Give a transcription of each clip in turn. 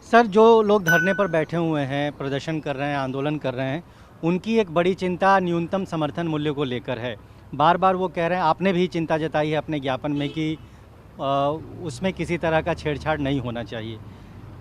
Sir, जो लोग धरने पर बैठे हुए हैं, प्रदर्शन कर रहे हैं, आंदोलन कर रहे हैं, उनकी एक बड़ी चिंता न्यूनतम समर्थन मूल्य को लेकर है। बार-बार वो कह रहे हैं, आपने भी चिंता जताई है अपने ज्ञापन में कि अ, उसमें किसी तरह का छेड़छाड़ नहीं होना चाहिए।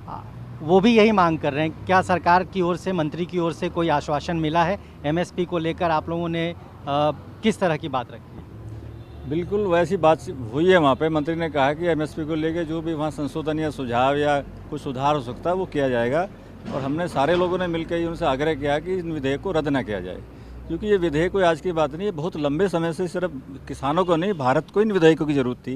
अ, वो भी यही मांग कर रहे हैं। क्या सरकार की ओर से, मंत्री की ओर से कोई आश्वासन मिला है? एमएसपी को लेकर आप लोगों ने किस तरह की बात रखी है? बिल्कुल वैसी बात हुई है वहाँ पे। मंत्री ने कहा कि एमएसपी को लेके जो भी वहाँ संशोधन या सुझाव या कुछ सुधार हो सकता है वो किया जाएगा, और हमने सारे लोगों ने मिलकर ही उनसे आग्रह किया कि इन विधेयक को रद्द ना किया जाए, क्योंकि ये विधेयक कोई आज की बात नहीं है। बहुत लंबे समय से सिर्फ किसानों को नहीं, भारत को इन विधेयकों की ज़रूरत थी,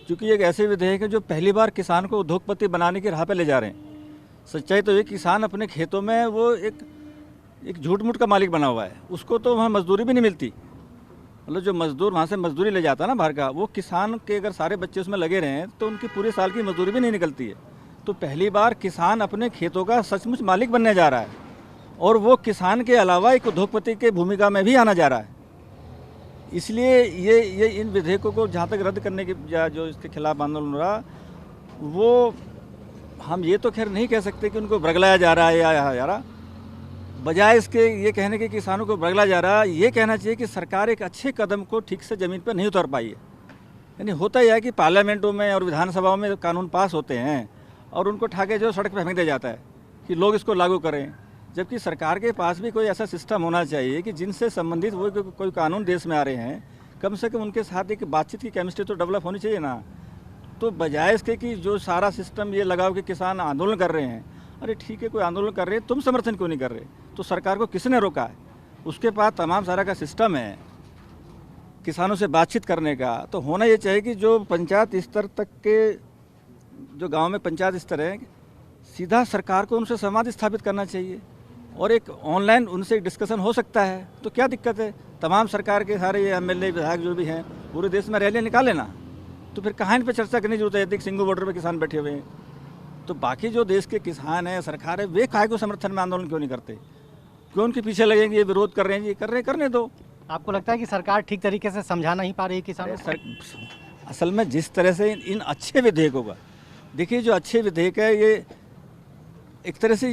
क्योंकि एक ऐसे विधेयक है जो पहली बार किसान को उद्योगपति बनाने की राह पर ले जा रहे हैं। सच्चाई तो ये, किसान अपने खेतों में वो एक झूठ मूठ का मालिक बना हुआ है, उसको तो वहाँ मजदूरी भी नहीं मिलती। मतलब जो मजदूर वहाँ से मजदूरी ले जाता है ना बाहर का, वो किसान के अगर सारे बच्चे उसमें लगे रहें तो उनकी पूरे साल की मजदूरी भी नहीं निकलती है। तो पहली बार किसान अपने खेतों का सचमुच मालिक बनने जा रहा है, और वो किसान के अलावा एक उद्योगपति की भूमिका में भी आना जा रहा है। इसलिए ये इन विधेयकों को जहाँ तक रद्द करने की जो इसके खिलाफ आंदोलन हो रहा, वो हम ये तो खैर नहीं कह सकते कि उनको बरगलाया जा रहा है या रहा, बजाय इसके ये कहने के किसानों को बरगला जा रहा है, ये कहना चाहिए कि सरकार एक अच्छे कदम को ठीक से ज़मीन पर नहीं उतार पाई है। यानी होता यह है कि पार्लियामेंटों में और विधानसभाओं में कानून पास होते हैं और उनको ठाके जो सड़क पर फेंक दिया जाता है कि लोग इसको लागू करें, जबकि सरकार के पास भी कोई ऐसा सिस्टम होना चाहिए कि जिनसे संबंधित वो कोई कानून देश में आ रहे हैं, कम से कम उनके साथ एक बातचीत की केमिस्ट्री तो डेवलप होनी चाहिए ना। तो बजाय इसके कि जो सारा सिस्टम ये लगाओ कि किसान आंदोलन कर रहे हैं, अरे ठीक है, कोई आंदोलन कर रहे हैं, तुम समर्थन क्यों नहीं कर रहे? तो सरकार को किसने रोका है? उसके पास तमाम सारा का सिस्टम है किसानों से बातचीत करने का। तो होना ये चाहिए कि जो पंचायत स्तर तक के, जो गांव में पंचायत स्तर है, सीधा सरकार को उनसे संवाद स्थापित करना चाहिए, और एक ऑनलाइन उनसे डिस्कशन हो सकता है। तो क्या दिक्कत है? तमाम सरकार के सारे ये एमएलए विधायक जो भी हैं पूरे देश में रैलियाँ निकाले ना, तो फिर कहाँ इन पर चर्चा करने की जरूरत है? सिंगल बॉर्डर पर किसान बैठे हुए हैं, तो बाकी जो देश के किसान हैं, सरकार है, वे काहे को समर्थन में आंदोलन क्यों नहीं करते? क्यों उनके पीछे लगेंगे? ये विरोध कर रहे हैं, ये कर रहे हैं, करने दो। आपको लगता है कि सरकार ठीक तरीके से समझा नहीं पा रही है किसानों को? असल में जिस तरह से इन अच्छे विधेयकों का, देखिए जो अच्छे विधेयक है, ये एक तरह से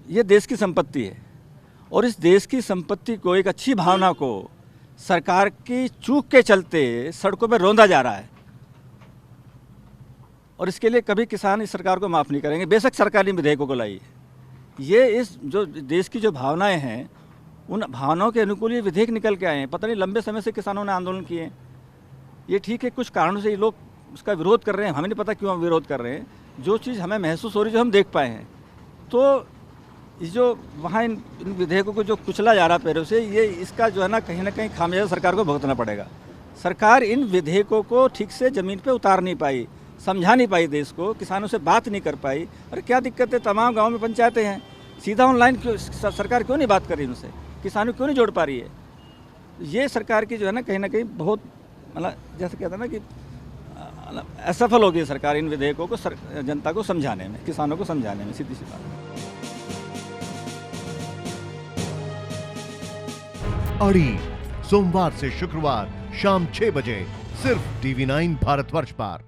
ये देश की संपत्ति है, और इस देश की संपत्ति को, एक अच्छी भावना को सरकार की चूक के चलते सड़कों पर रौंदा जा रहा है, और इसके लिए कभी किसान इस सरकार को माफ़ नहीं करेंगे, बेशक सरकार ने विधेयकों को लाई है। ये इस जो देश की जो भावनाएं हैं, उन भावनाओं के अनुकूल ये विधेयक निकल के आए हैं। पता नहीं लंबे समय से किसानों ने आंदोलन किए हैं। ये ठीक है, कुछ कारणों से ये लोग उसका विरोध कर रहे हैं, हमें नहीं पता क्यों हम विरोध कर रहे हैं। जो चीज़ हमें महसूस हो रही, जो हम देख पाए हैं, तो इस जो वहाँ इन विधेयकों को जो कुचला जा रहा पैरों से, ये इसका जो है ना कहीं खामियाजा सरकार को भुगतना पड़ेगा। सरकार इन विधेयकों को ठीक से ज़मीन पर उतार नहीं पाई, समझा नहीं पाई देश को, किसानों से बात नहीं कर पाई। अरे क्या दिक्कत है? तमाम गांव में पंचायतें हैं, सीधा ऑनलाइन क्यों सरकार क्यों नहीं बात कर रही उनसे? किसानों क्यों नहीं जोड़ पा रही है? ये सरकार की जो है ना कहीं बहुत, मतलब जैसे कहते हैं ना कि असफल हो गई सरकार इन विधेयकों को जनता को समझाने में, किसानों को समझाने में, सीधी सी बात। अड़ी सोमवार से शुक्रवार शाम 6 बजे सिर्फ TV9 भारतवर्ष पर।